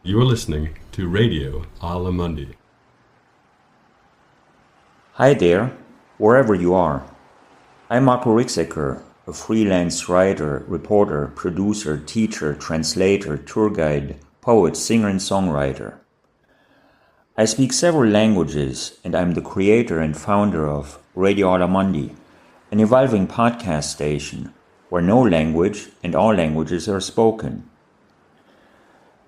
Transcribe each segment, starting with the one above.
You are listening to Radio Aula Mundi. Hi there, wherever you are. I'm Marco Rixecker, a freelance writer, reporter, producer, teacher, translator, tour guide, poet, singer, and songwriter. I speak several languages, and I'm the creator and founder of Radio Aula Mundi, an evolving podcast station where no language and all languages are spoken.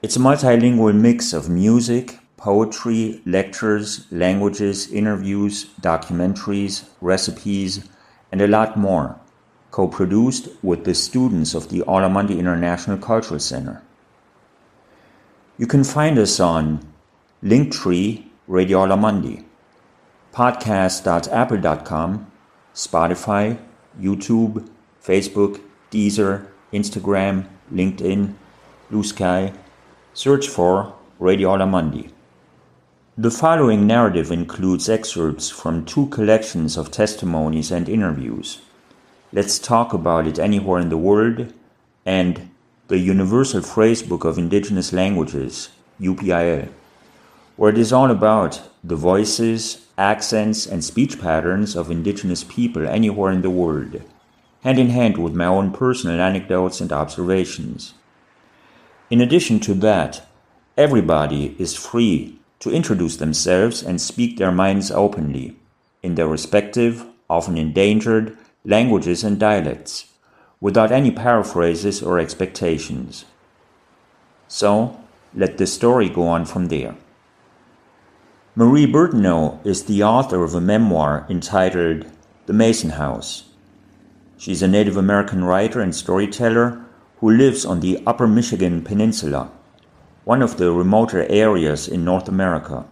It's a multilingual mix of music, poetry, lectures, languages, interviews, documentaries, recipes, and a lot more, co-produced with the students of the Aula Mundi International Cultural Center. You can find us on Linktree Radio Aula Mundi, podcast.apple.com, Spotify, YouTube, Facebook, Deezer, Instagram, LinkedIn, Blue Sky. Search for Radio Aula Mundi. The following narrative includes excerpts from 2 collections of testimonies and interviews. Let's Talk About It Anywhere in the World and the Universal Phrasebook of Indigenous Languages, UPIL, where it is all about the voices, accents, and speech patterns of Indigenous people anywhere in the world, hand in hand with my own personal anecdotes and observations. In addition to that, everybody is free to introduce themselves and speak their minds openly in their respective, often endangered, languages and dialects, without any paraphrases or expectations. So, let the story go on from there. Marie Bertineaud is the author of a memoir entitled The Mason House. She's a Native American writer and storyteller who lives on the Upper Michigan Peninsula, one of the remoter areas in North America.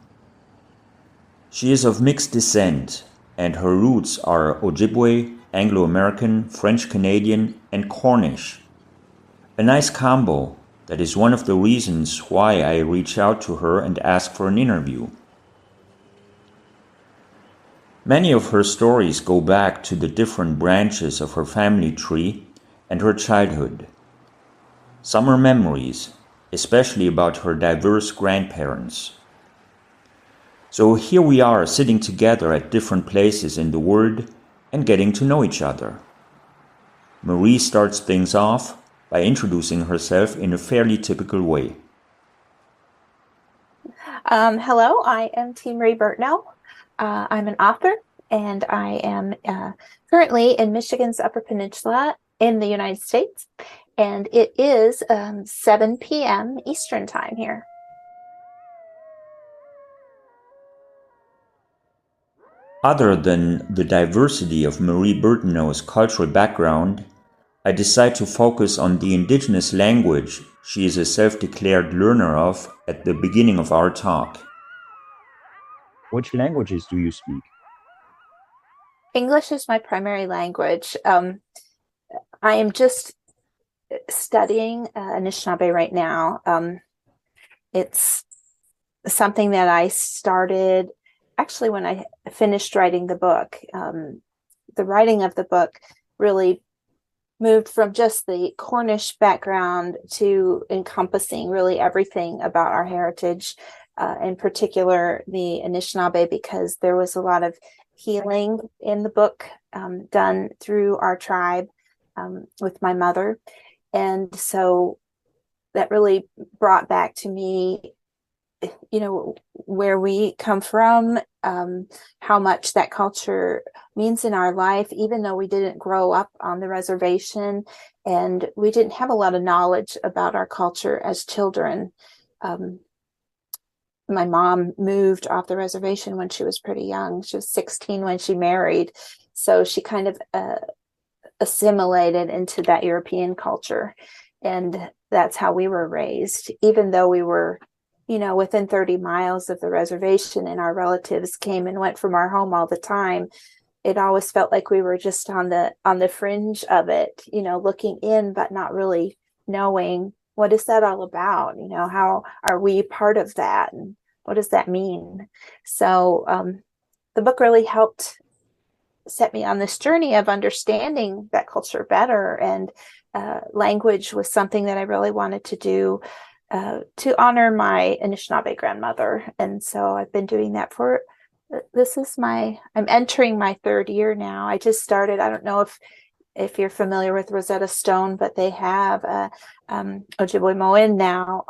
She is of mixed descent, and her roots are Ojibwe, Anglo-American, French Canadian, and Cornish. A nice combo that is one of the reasons why I reach out to her and ask for an interview. Many of her stories go back to the different branches of her family tree and her childhood. Some are memories, especially about her diverse grandparents. So here we are sitting together at different places in the world and getting to know each other. Marie starts things off by introducing herself in a fairly typical way. Hello, I am Marie Bertineaud. I'm an author, and I am currently in Michigan's Upper Peninsula in the United States. And it is 7 p.m. Eastern time here. Other than the diversity of Marie Bertineaud's cultural background, I decide to focus on the indigenous language she is a self-declared learner of at the beginning of our talk. Which languages do you speak? English is my primary language. I am just studying Anishinaabe right now. It's something that I started actually when I finished writing the book. The writing of the book really moved from just the Cornish background to encompassing really everything about our heritage, in particular the Anishinaabe, because there was a lot of healing in the book done through our tribe with my mother. And so that really brought back to me, where we come from, how much that culture means in our life, even though we didn't grow up on the reservation and we didn't have a lot of knowledge about our culture as children. My mom moved off the reservation when she was pretty young. She was 16 when she married. So she kind of assimilated into that European culture. And that's how we were raised, even though we were, within 30 miles of the reservation and our relatives came and went from our home all the time. It always felt like we were just on the fringe of it, looking in, but not really knowing what is that all about? How are we part of that? And what does that mean? So the book really helped set me on this journey of understanding that culture better. And language was something that I really wanted to do to honor my Anishinaabe grandmother. And so I've been doing that I'm entering my third year now. I just started. I don't know if you're familiar with Rosetta Stone, but they have Ojibwe-Anishinaabe now.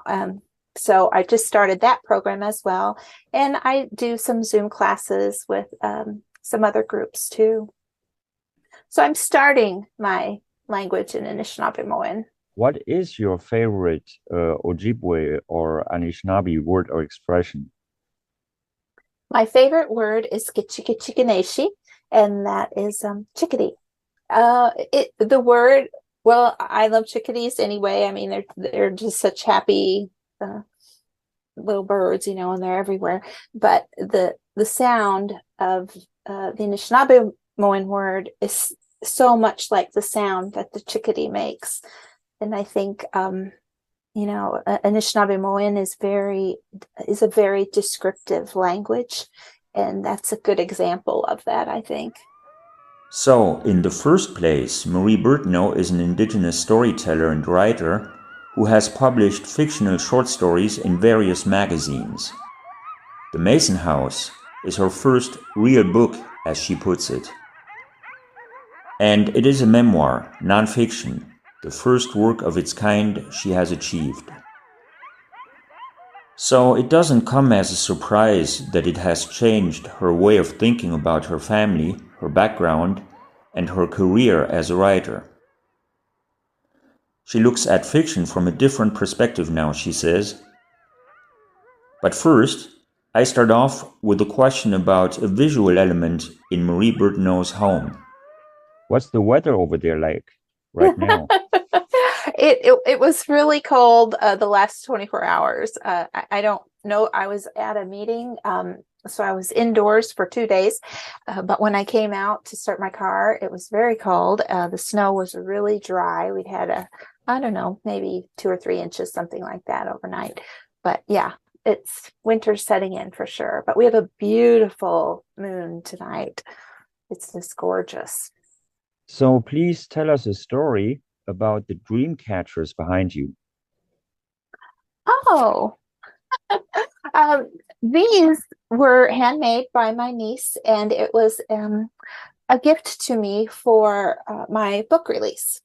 So I just started that program as well. And I do some Zoom classes with some other groups too. So I'm starting my language in Anishinaabe-Moan. What is your favorite Ojibwe or Anishinaabe word or expression? My favorite word is Kitchikichikineshi, and that is chickadee. The word, well, I love chickadees anyway. I mean, they're just such happy little birds, and they're everywhere. But the sound of the Anishinaabe-Moan word is so much like the sound that the chickadee makes. And I think, Anishinaabe-Moan is a very descriptive language. And that's a good example of that, I think. So, in the first place, Marie Bertineaud is an indigenous storyteller and writer who has published fictional short stories in various magazines. The Mason House is her first real book, as she puts it. And it is a memoir, nonfiction, the first work of its kind she has achieved. So it doesn't come as a surprise that it has changed her way of thinking about her family, her background, and her career as a writer. She looks at fiction from a different perspective now, she says. But first, I start off with a question about a visual element in Marie Bertineaud's home. What's the weather over there like right now? It was really cold the last 24 hours. I don't know. I was at a meeting, so I was indoors for 2 days. But when I came out to start my car, it was very cold. The snow was really dry. We'd had maybe 2 or 3 inches, something like that overnight. But yeah, it's winter setting in for sure. But we have a beautiful moon tonight. It's just gorgeous. So please tell us a story about the dream catchers behind you. Oh, these were handmade by my niece, and it was a gift to me for my book release.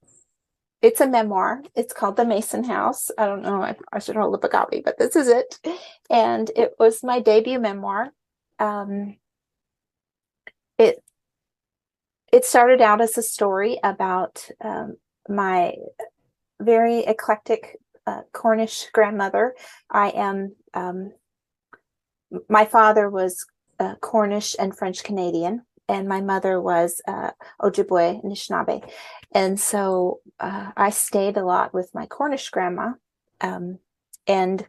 It's a memoir. It's called The Mason House. I don't know if I should hold up a copy, but this is it. And it was my debut memoir. It started out as a story about my very eclectic Cornish grandmother. My father was Cornish and French Canadian, and my mother was Ojibwe-Anishinaabe. And so I stayed a lot with my Cornish grandma, and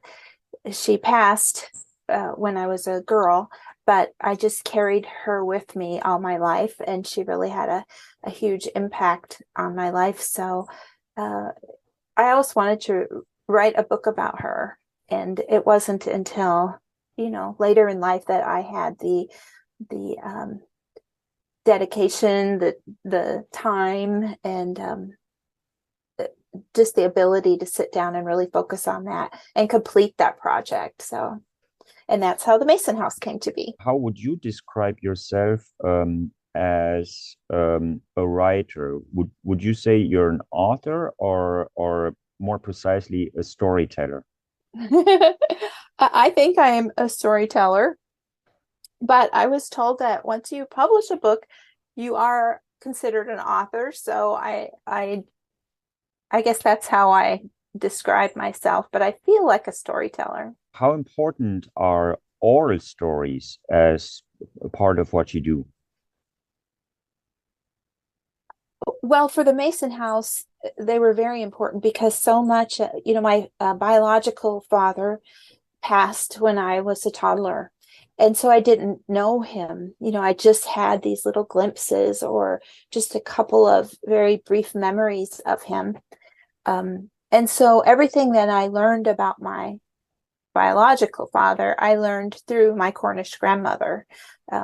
she passed when I was a girl, but I just carried her with me all my life, and she really had a huge impact on my life. So I always wanted to write a book about her, and it wasn't until later in life that I had the dedication, the time, and just the ability to sit down and really focus on that and complete that project. So, and that's how the Mason House came to be. How would you describe yourself as a writer? Would you say you're an author or more precisely a storyteller? I think I am a storyteller, but I was told that once you publish a book, you are considered an author. So I guess that's how I describe myself, but I feel like a storyteller. How important are oral stories as a part of what you do? Well, for the Mason House, they were very important because so much, my biological father passed when I was a toddler. And so I didn't know him. I just had these little glimpses or just a couple of very brief memories of him. And so everything that I learned about my biological father, I learned through my Cornish grandmother,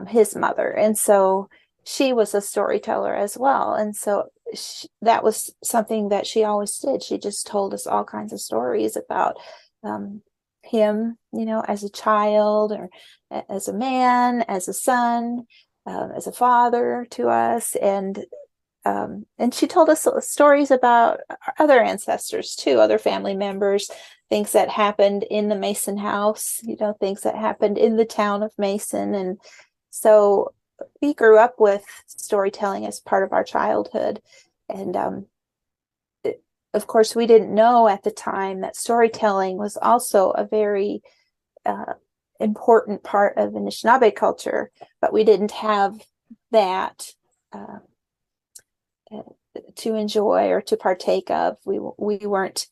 his mother. And so she was a storyteller as well. And so that was something that she always did. She just told us all kinds of stories about him, as a child or as a man, as a son, as a father to us. And she told us stories about other ancestors too, other family members, things that happened in the Mason house, things that happened in the town of Mason. And so we grew up with storytelling as part of our childhood. And of course, we didn't know at the time that storytelling was also a very important part of Anishinaabe culture, but we didn't have that to enjoy or to partake of. We weren't,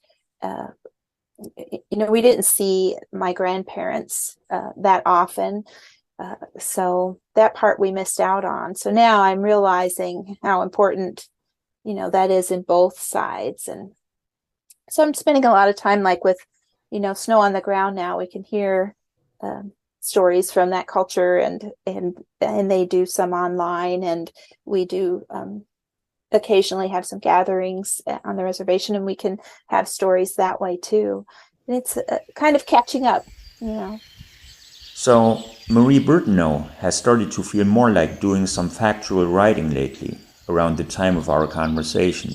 we didn't see my grandparents that often. So that part we missed out on. So now I'm realizing how important, that is in both sides. And so I'm spending a lot of time like with, Snow on the Ground now. We can hear stories from that culture, and they do some online, and we do occasionally have some gatherings on the reservation, and we can have stories that way too. And it's kind of catching up, So Marie Bertineaud has started to feel more like doing some factual writing lately, around the time of our conversation.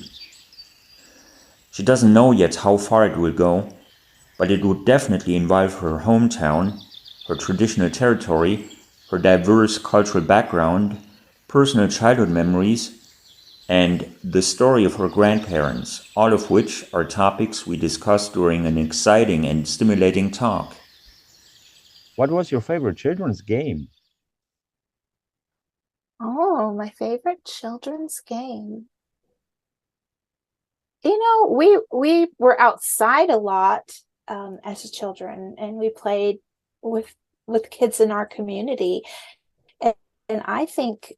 She doesn't know yet how far it will go, but it would definitely involve her hometown, her traditional territory, her diverse cultural background, personal childhood memories, and the story of her grandparents, all of which are topics we discussed during an exciting and stimulating talk. What was your favorite children's game? Oh, my favorite children's game. We were outside a lot as children, and we played with kids in our community. And I think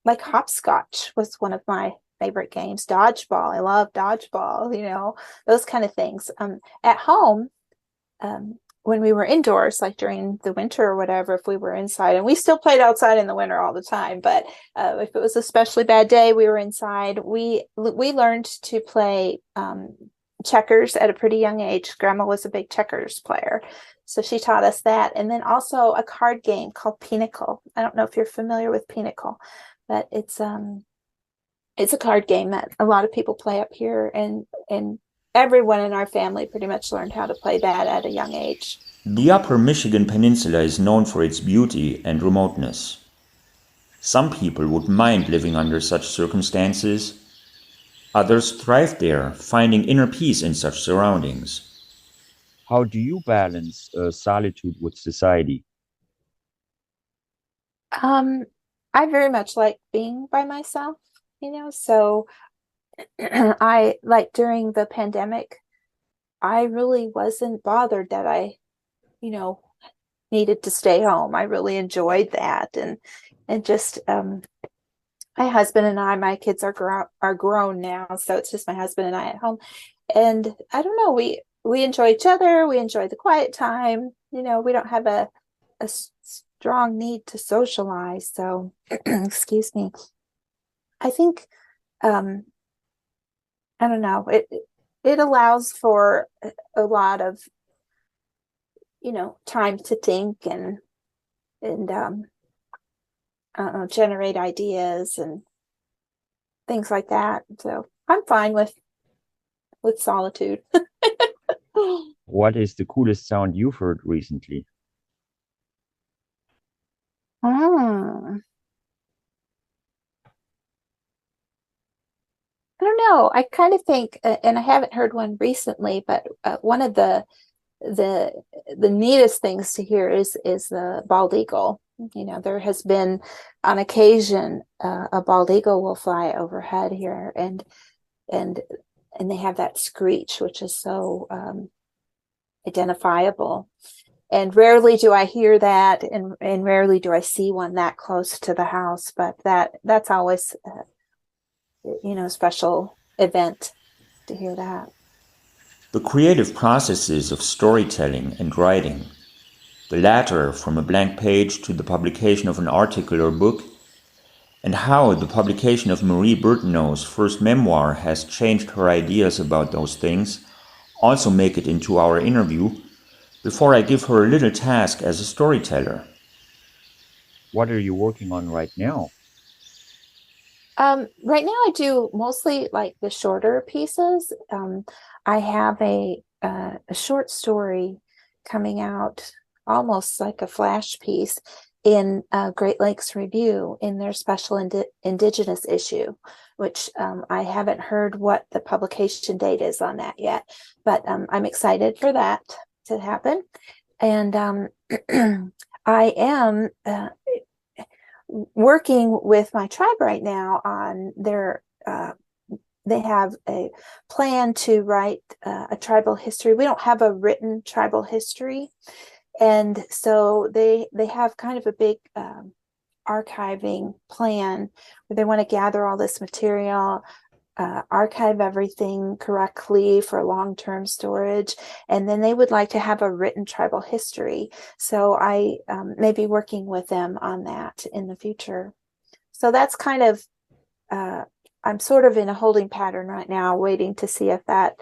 like hopscotch was one of my favorite games. Dodgeball. I love dodgeball, those kind of things. At home, when we were indoors, like during the winter or whatever, if we were inside, and we still played outside in the winter all the time, but if it was a especially bad day, we were inside. We learned to play checkers at a pretty young age. Grandma was a big checkers player, so she taught us that. And then also a card game called Pinnacle. I don't know if you're familiar with Pinnacle, but it's a card game that a lot of people play up here, and everyone in our family pretty much learned how to play that at a young age. The Upper Michigan Peninsula is known for its beauty and remoteness. Some people would mind living under such circumstances. Others thrive there, finding inner peace in such surroundings. How do you balance solitude with society? I very much like being by myself, so I like during the pandemic, I really wasn't bothered that I, needed to stay home. I really enjoyed that. And just, my husband and I, my kids are grown now. So it's just my husband and I at home. And I don't know, we enjoy each other. We enjoy the quiet time. We don't have a strong need to socialize. So, excuse me. I think, I don't know, it allows for a lot of, time to think and generate ideas and things like that. So I'm fine with solitude. What is the coolest sound you've heard recently? I don't know. I kind of think, and I haven't heard one recently, but one of the neatest things to hear is the bald eagle. There has been on occasion a bald eagle will fly overhead here, and they have that screech, which is so identifiable. And rarely do I hear that, and rarely do I see one that close to the house. But that's always a special event to hear that. The creative processes of storytelling and writing, the latter from a blank page to the publication of an article or book, and how the publication of Marie Bertineaud's first memoir has changed her ideas about those things, also make it into our interview before I give her a little task as a storyteller. What are you working on right now? Right now I do mostly like the shorter pieces. I have a short story coming out almost like a flash piece in Great Lakes Review in their special indigenous issue, which I haven't heard what the publication date is on that yet, but I'm excited for that to happen. And I am working with my tribe right now on their they have a plan to write a tribal history. We don't have a written tribal history, and so they have kind of a big archiving plan where they want to gather all this material, archive everything correctly for long-term storage, and then they would like to have a written tribal history. So I may be working with them on that in the future. So that's kind of I'm sort of in a holding pattern right now, waiting to see if that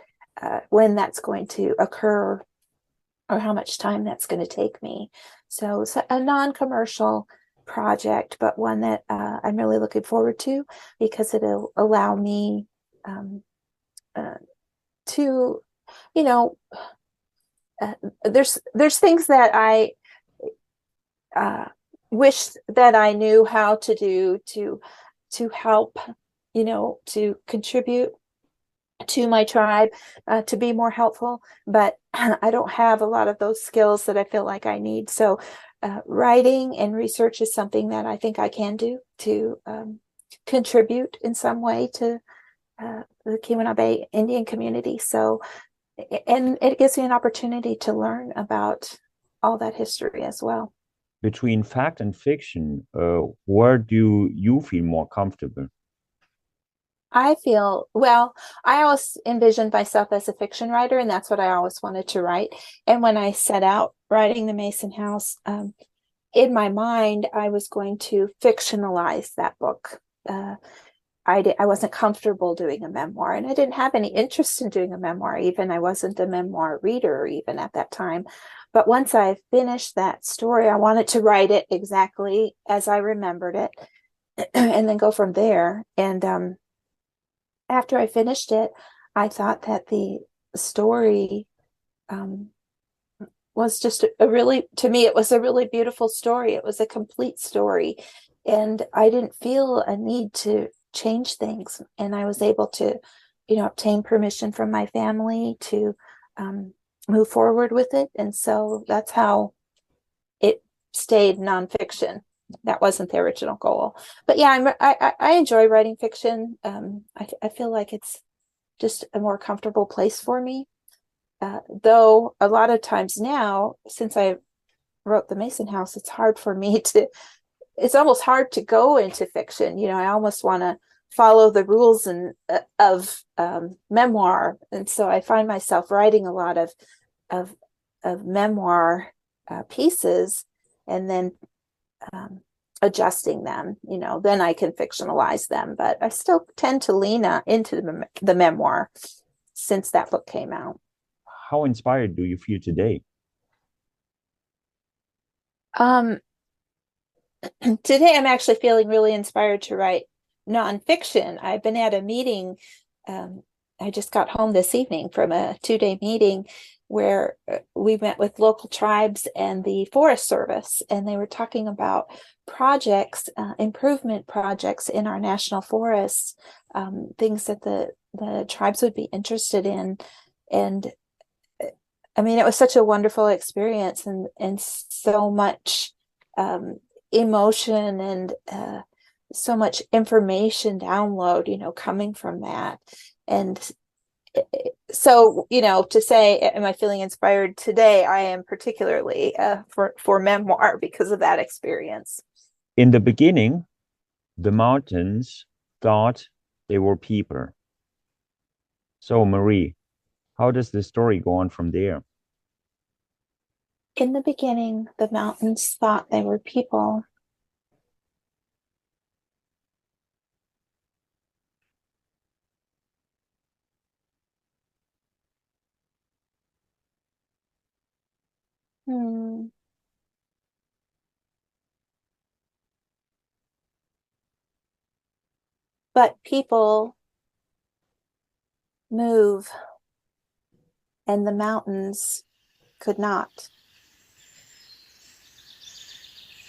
when that's going to occur or how much time that's going to take me. So it's a non-commercial project, but one that I'm really looking forward to because it'll allow me to, you know, there's things that I wish that I knew how to do to help, you know, to contribute to my tribe, to be more helpful, but I don't have a lot of those skills that I feel like I need. So writing and research is something that I think I can do to contribute in some way to the Keweenaw Bay Indian community. So, and it gives me an opportunity to learn about all that history as well. Between fact and fiction, where do you feel more comfortable? I feel, well, I always envisioned myself as a fiction writer, and that's what I always wanted to write. And when I set out writing The Mason House, in my mind, I was going to fictionalize that book. I wasn't comfortable doing a memoir, and I didn't have any interest in doing a memoir even. I wasn't a memoir reader even at that time. But once I finished that story, I wanted to write it exactly as I remembered it and then go from there. And after I finished it, I thought that the story was just a really, to me, it was a really beautiful story. It was a complete story. And I didn't feel a need to change things. And I was able to, you know, obtain permission from my family to move forward with it. And so that's how it stayed nonfiction. That wasn't the original goal. But yeah, I enjoy writing fiction. I feel like it's just a more comfortable place for me. Though a lot of times now, since I wrote The Mason House, it's hard for me to, it's almost hard to go into fiction. You know, I almost want to follow the rules of memoir. And so I find myself writing a lot of memoir pieces and then adjusting them, you know, then I can fictionalize them. But I still tend to lean into the memoir since that book came out. How inspired do you feel today? Today I'm actually feeling really inspired to write nonfiction. I've been at a meeting. I just got home this evening from a 2-day meeting where we met with local tribes and the Forest Service, and they were talking about projects, improvement projects in our national forests, things that the tribes would be interested in. And I mean, it was such a wonderful experience and so much emotion and so much information download, you know, coming from that. And so, you know, to say, am I feeling inspired today? I am particularly for memoir because of that experience. In the beginning, the mountains thought they were people. So, Marie, how does the story go on from there? In the beginning, the mountains thought they were people. Hmm. But people move, and the mountains could not.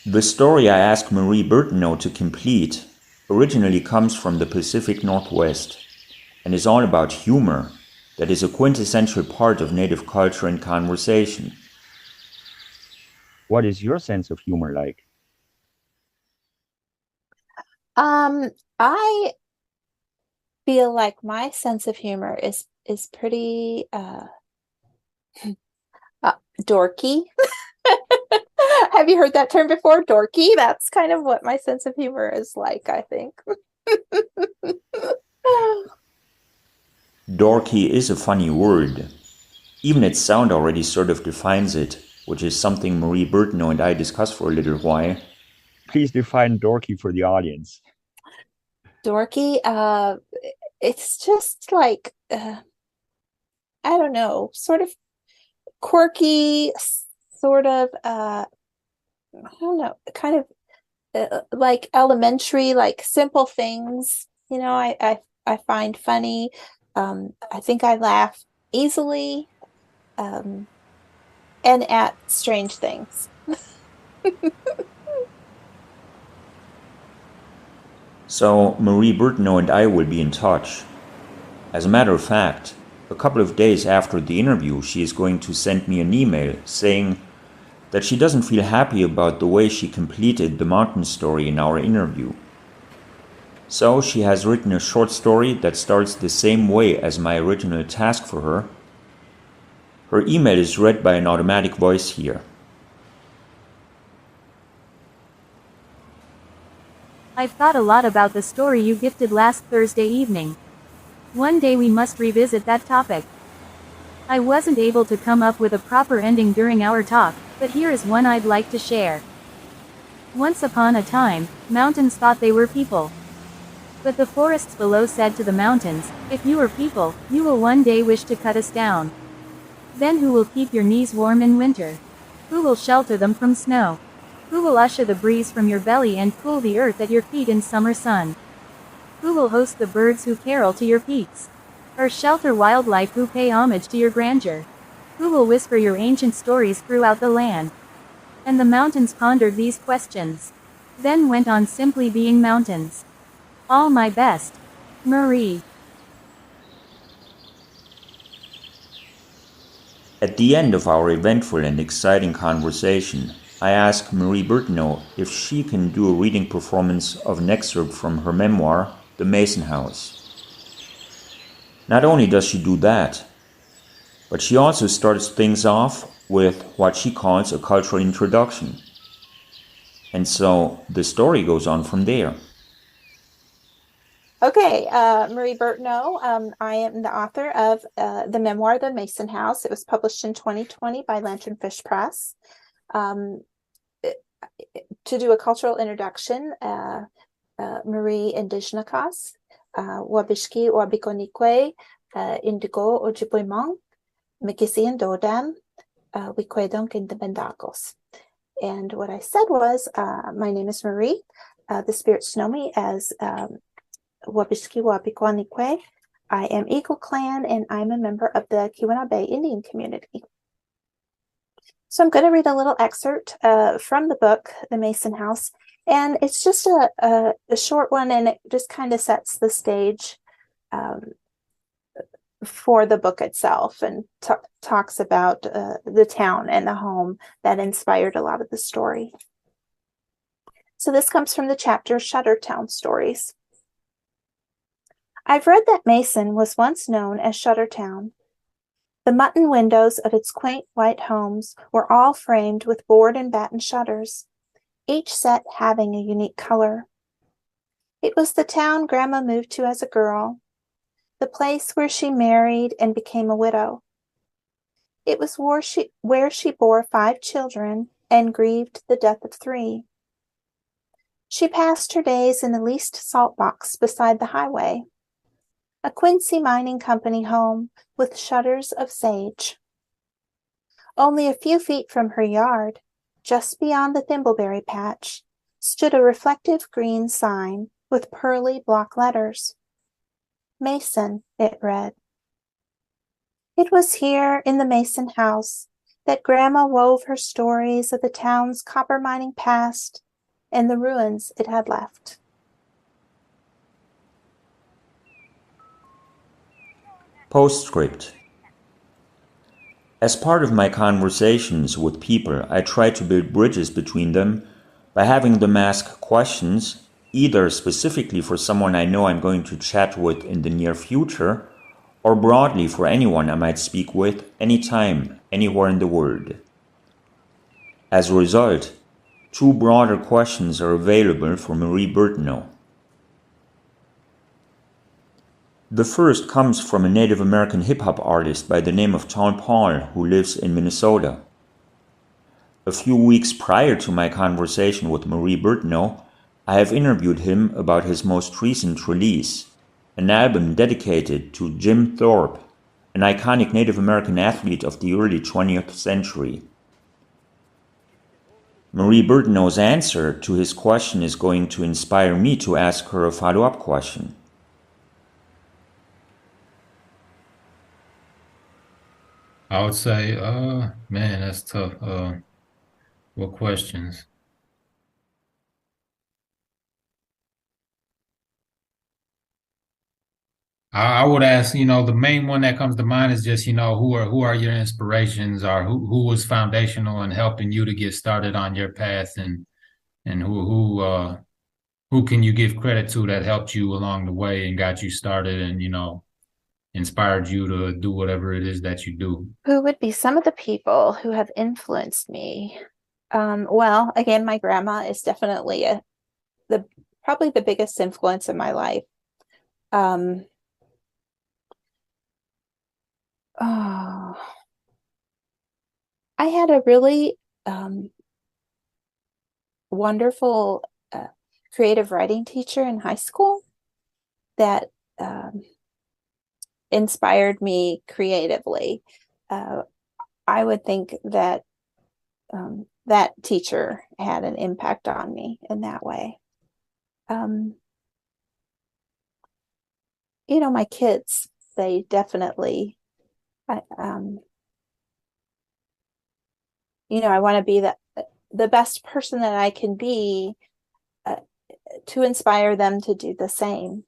The story I asked Marie Bertineaud to complete originally comes from the Pacific Northwest and is all about humor that is a quintessential part of Native culture and conversation. What is your sense of humor like? I feel like my sense of humor is pretty dorky. Have you heard that term before? Dorky? That's kind of what my sense of humor is like, I think. Dorky is a funny word. Even its sound already sort of defines it, which is something Marie Bertineaud and I discussed for a little while. Please define dorky for the audience. Dorky, it's just like, I don't know, sort of quirky, sort of, I don't know, kind of like elementary, like simple things, you know, I find funny. I think I laugh easily, and at strange things. So Marie Bertineaud and I will be in touch. As a matter of fact, a couple of days after the interview, she is going to send me an email saying that she doesn't feel happy about the way she completed the mountain story in our interview. So she has written a short story that starts the same way as my original task for her. Her email is read by an automatic voice here. I've thought a lot about the story you gifted last Thursday evening. One day we must revisit that topic. I wasn't able to come up with a proper ending during our talk, but here is one I'd like to share. Once upon a time, mountains thought they were people. But the forests below said to the mountains, if you are people, you will one day wish to cut us down. Then who will keep your knees warm in winter? Who will shelter them from snow? Who will usher the breeze from your belly and cool the earth at your feet in summer sun? Who will host the birds who carol to your peaks? Or shelter wildlife who pay homage to your grandeur? Who will whisper your ancient stories throughout the land? And the mountains pondered these questions. Then went on simply being mountains. All my best. Marie. At the end of our eventful and exciting conversation, I asked Marie Bertineaud if she can do a reading performance of an excerpt from her memoir, The Mason House. Not only does she do that, but she also starts things off with what she calls a cultural introduction. And so the story goes on from there. Okay, Marie Bertineaud. I am the author of the memoir, The Mason House. It was published in 2020 by Lanternfish Press. To do a cultural introduction, Marie Indigenous, Wabishki, Wabikonikwe, Indigo, Ojibwe-Anishinaabe, Mikisian Dodam, Wikwedonk Independacos. And what I said was, my name is Marie. The spirits know me as Wabishki, Wabikonikwe. I am Eagle Clan, and I'm a member of the Keweenaw Bay Indian Community. So I'm going to read a little excerpt from the book, The Mason House, and it's just a short one, and it just kind of sets the stage for the book itself, and talks about the town and the home that inspired a lot of the story. So this comes from the chapter Shuttertown Stories. I've read that Mason was once known as Shuttertown. The mutton windows of its quaint white homes were all framed with board and batten shutters, each set having a unique color. It was the town Grandma moved to as a girl, the place where she married and became a widow. It was where she bore 5 children and grieved the death of 3. She passed her days in the least salt box beside the highway, a Quincy Mining Company home with shutters of sage. Only a few feet from her yard, just beyond the thimbleberry patch, stood a reflective green sign with pearly block letters. Mason, it read. It was here in the Mason house that Grandma wove her stories of the town's copper mining past and the ruins it had left. Postscript. As part of my conversations with people, I try to build bridges between them by having them ask questions, either specifically for someone I know I'm going to chat with in the near future, or broadly for anyone I might speak with anytime, anywhere in the world. As a result, 2 broader questions are available for Marie Bertineaud. The first comes from a Native American hip-hop artist by the name of Tom Paul, who lives in Minnesota. A few weeks prior to my conversation with Marie Bertineaud, I have interviewed him about his most recent release, an album dedicated to Jim Thorpe, an iconic Native American athlete of the early 20th century. Marie Bertineaud's answer to his question is going to inspire me to ask her a follow-up question. I would say, man, that's tough. What questions? I would ask, the main one that comes to mind is just, who are your inspirations, or who was foundational in helping you to get started on your path, and who can you give credit to that helped you along the way and got you started and, inspired you to do whatever it is that you do? Who would be some of the people who have influenced me? Well, again, my grandma is definitely probably the biggest influence in my life. I had a really wonderful creative writing teacher in high school that inspired me creatively. I would think that that teacher had an impact on me in that way. My kids, they definitely, I want to be the best person that I can be to inspire them to do the same.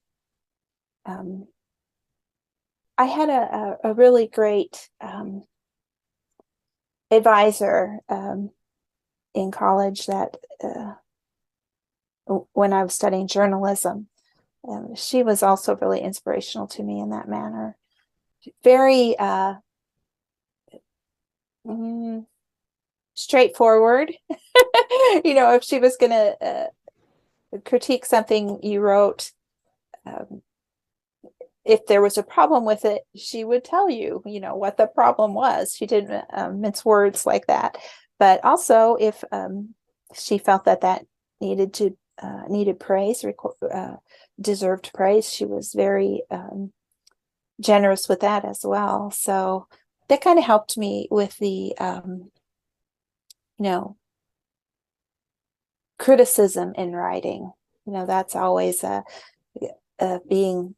I had a really great advisor in college that when I was studying journalism, she was also really inspirational to me in that manner. Very straightforward. If she was going to critique something you wrote, if there was a problem with it, she would tell you, what the problem was. She didn't mince words like that. But also, if she felt that needed praise, deserved praise, she was very generous with that as well. So that kind of helped me with the criticism in writing. That's always being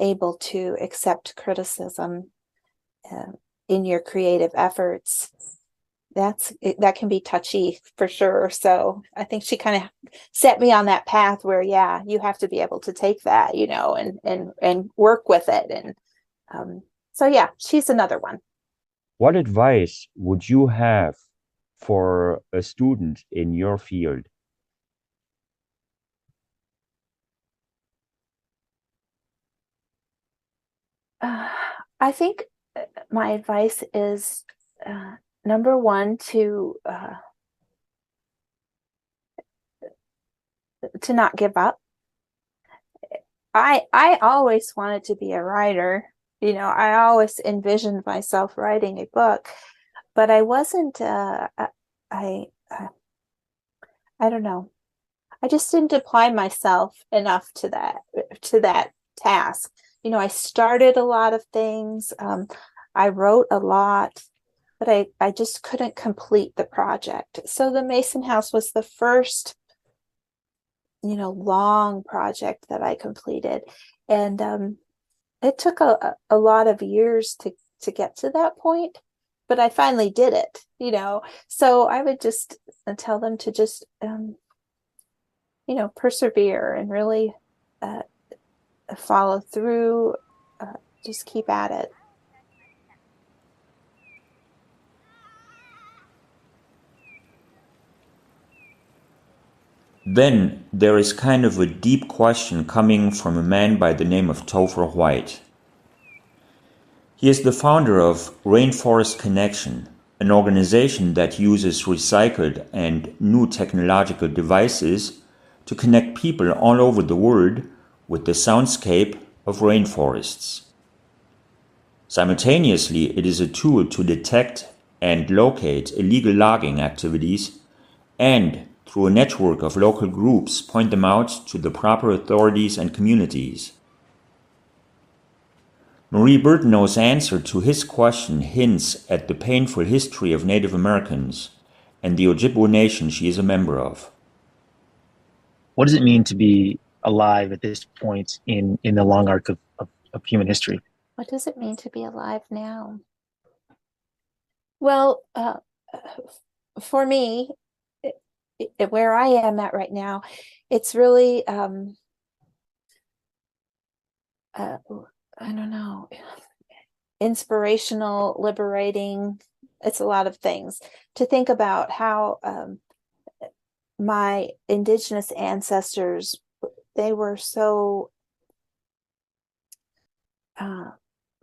able to accept criticism in your creative efforts. That can be touchy for sure. So I think she kind of set me on that path where, you have to be able to take that, and work with it. And so she's another one. What advice would you have for a student in your field? I think my advice is number one, to not give up. I always wanted to be a writer. I always envisioned myself writing a book, but I wasn't. I don't know. I just didn't apply myself enough to that task. I started a lot of things. I wrote a lot, but I just couldn't complete the project. So the Mason House was the first, long project that I completed. And it took a lot of years to get to that point, but I finally did it, So I would just tell them to just, persevere and really follow through, just keep at it. Then there is kind of a deep question coming from a man by the name of Topher White. He is the founder of Rainforest Connection, an organization that uses recycled and new technological devices to connect people all over the world with the soundscape of rainforests. Simultaneously, it is a tool to detect and locate illegal logging activities and, through a network of local groups, point them out to the proper authorities and communities. Marie Bertineaud's answer to his question hints at the painful history of Native Americans and the Ojibwe nation she is a member of. What does it mean to be alive at this point in the long arc of human history? What does it mean to be alive now? Well, for me, where I am at right now, it's really, I don't know, inspirational, liberating. It's a lot of things to think about how my indigenous ancestors, they were so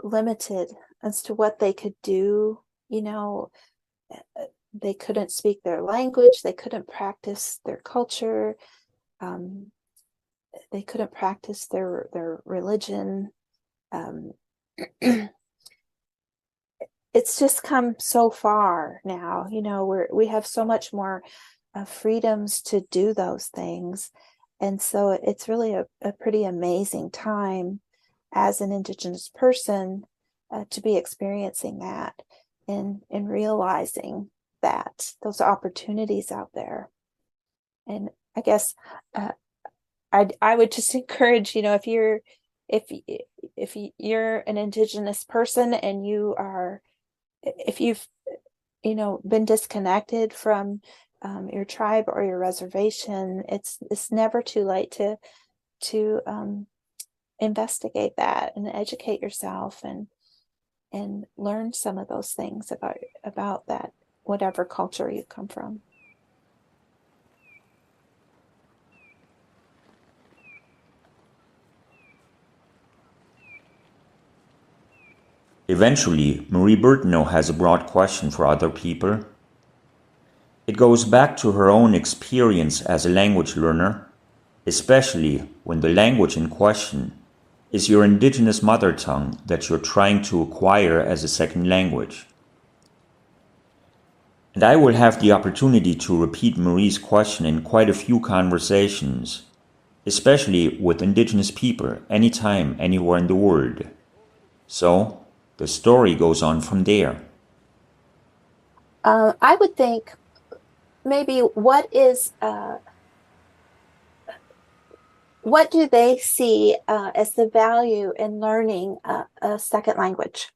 limited as to what they could do. They couldn't speak their language, they couldn't practice their culture, they couldn't practice their religion. It's just come so far now, we have so much more freedoms to do those things. And so it's really a pretty amazing time as an Indigenous person to be experiencing that and realizing that those opportunities out there. And I guess I would just encourage, if you're an Indigenous person and if you've been disconnected from your tribe or your reservation, it's never too late to investigate that and educate yourself and learn some of those things about that, whatever culture you come from. Eventually, Marie Bertineaud has a broad question for other people. It goes back to her own experience as a language learner, especially when the language in question is your Indigenous mother tongue that you're trying to acquire as a second language. And I will have the opportunity to repeat Marie's question in quite a few conversations, especially with Indigenous people, anytime, anywhere in the world. So, the story goes on from there. I would think maybe what do they see as the value in learning a second language?